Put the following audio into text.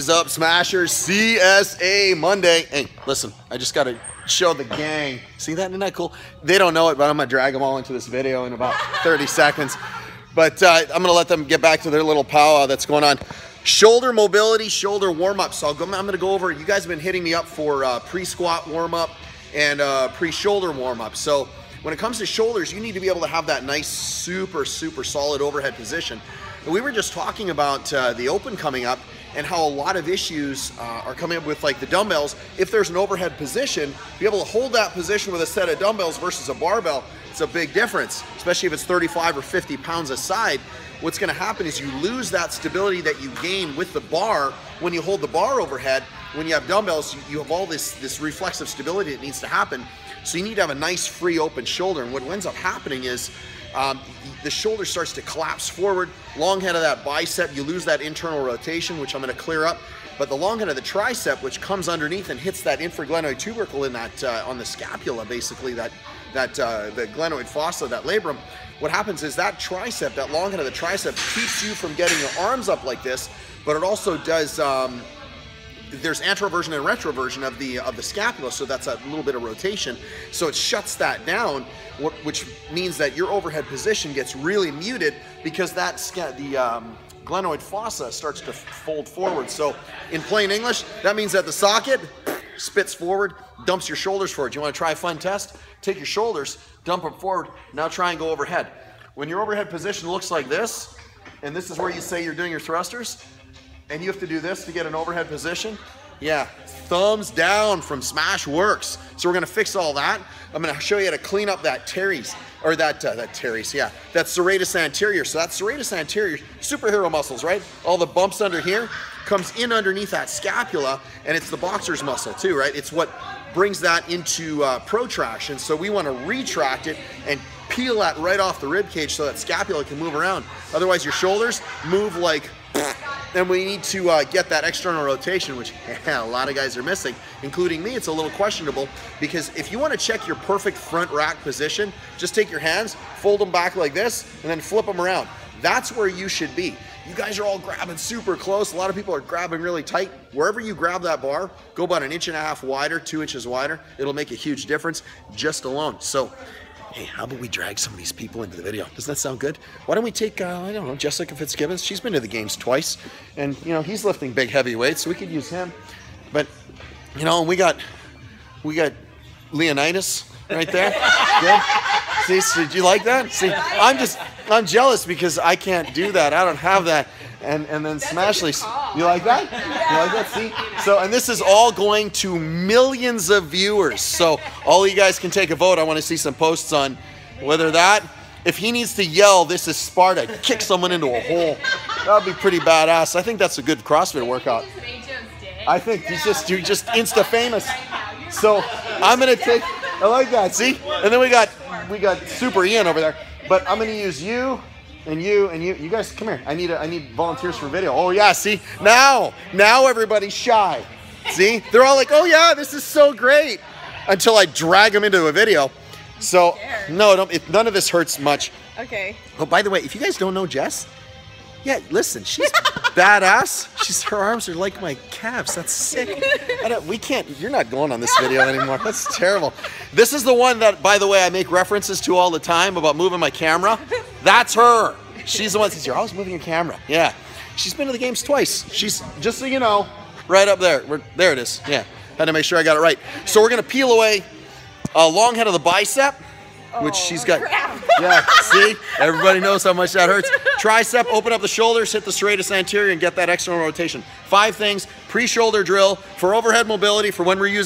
is up, Smashers? CSA Monday. Hey, listen, I just got to show the gang. See that? Isn't that cool? They don't know it, but I'm going to drag them all into this video in about 30 seconds. But I'm going to let them get back to their little powwow that's going on. Shoulder mobility, shoulder warm-up. So I'm going to go over, you guys have been hitting me up for pre-squat warm-up and pre-shoulder warm-up. So when it comes to shoulders, you need to be able to have that nice, super solid overhead position. And we were just talking about the open coming up and how a lot of issues are coming up with like the dumbbells. If there's an overhead position, be able to hold that position with a set of dumbbells versus a barbell, it's a big difference, especially if it's 35 or 50 pounds a side. What's gonna happen is you lose that stability that you gain with the bar when you hold the bar overhead. When you have dumbbells, you have all this reflexive stability that needs to happen. So you need to have a nice free open shoulder. And what ends up happening is the shoulder starts to collapse forward, long head of that bicep, you lose that internal rotation, which I'm gonna clear up. But the long head of the tricep, which comes underneath and hits that infraglenoid tubercle in that, on the scapula, basically, the glenoid fossa, that labrum, what happens is that tricep, that long head of the tricep, keeps you from getting your arms up like this, but it also does, there's anteroversion and retroversion of the scapula, so that's a little bit of rotation. So it shuts that down, which means that your overhead position gets really muted because that the glenoid fossa starts to fold forward. So in plain English, that means that the socket spits forward, dumps your shoulders forward. You want to try a fun test? Take your shoulders, dump them forward, now try and go overhead. When your overhead position looks like this, and this is where you say you're doing your thrusters, and you have to do this to get an overhead position, yeah, thumbs down from SmashweRx. So we're gonna fix all that. I'm gonna show you how to clean up that teres, or that teres, yeah, that serratus anterior. So that serratus anterior, superhero muscles, right? All the bumps under here comes in underneath that scapula, and it's the boxer's muscle too, right? It's what brings that into protraction. So we wanna retract it and peel that right off the rib cage so that scapula can move around. Otherwise your shoulders move like, and we need to get that external rotation, which a lot of guys are missing, including me. It's a little questionable because if you want to check your perfect front rack position, just take your hands, fold them back like this, and then flip them around. That's where you should be. You guys are all grabbing super close. A lot of people are grabbing really tight. Wherever you grab that bar, go about 1.5 inches wider, 2 inches wider. It'll make a huge difference just alone. So, hey, how about we drag some of these people into the video? Doesn't that sound good? Why don't we take, I don't know, Jessica Fitzgibbons? She's been to the games twice, and, you know, he's lifting big, heavy weights, so we could use him. But, you know, we got Leonidas right there. Good. See, so did you like that? See, I'm jealous because I can't do that. I don't have that. And then Smashly, you like that? You like that? See? So, and this is all going to millions of viewers. So all you guys can take a vote. I want to see some posts on whether that, if he needs to yell, "This is Sparta," kick someone into a hole. That would be pretty badass. I think that's a good CrossFit workout. I think he's just Insta famous. So I'm gonna take, I like that, see? And then we got Super Ian over there. But I'm gonna use you. And you guys, come here. I need volunteers for video. Oh yeah, see? Now everybody's shy. See? They're all like, oh yeah, this is so great. Until I drag them into a video. So, no, none of this hurts much. Okay. Oh, by the way, if you guys don't know Jess, yeah, listen, she's badass. Her arms are like my calves. That's sick. You're not going on this video anymore. That's terrible. This is the one that, by the way, I make references to all the time about moving my camera. That's her. She's the one that says, you're always moving your camera. Yeah. She's been to the games twice. She's, just so you know, right up there. There it is. Yeah. Had to make sure I got it right. So we're going to peel away a long head of the bicep, which she's got. Crap. Yeah, see? Everybody knows how much that hurts. Tricep, open up the shoulders, hit the serratus anterior, and get that external rotation. 5 things, pre-shoulder drill, for overhead mobility, for when we're using